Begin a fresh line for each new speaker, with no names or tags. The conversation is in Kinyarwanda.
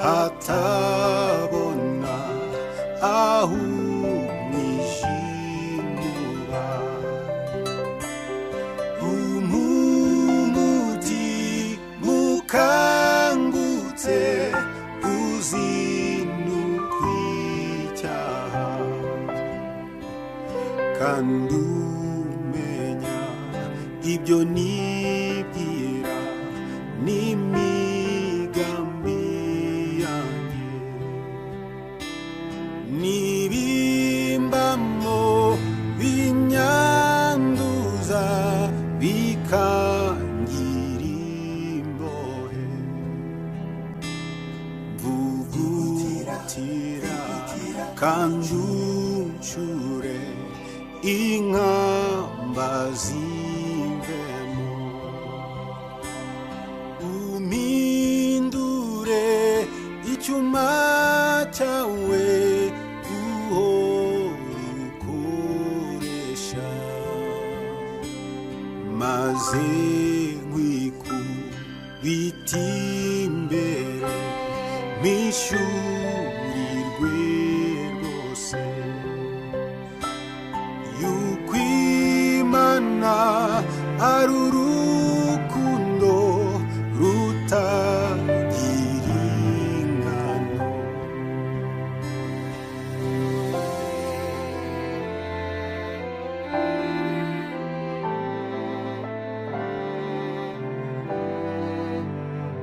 hatabona aho umwijima umumuti mukangutse uzinukwicaha kandi umenya ibyo nibwira n'imigambi yanjye nibimbamo binyanduza bikangira imbohe mvugutira kandi uncure inkamba zimvemo umindure icyuma cyawe uhora ukoresha maze nkwikubita imbere mishurirwe rwose yuko Imana ari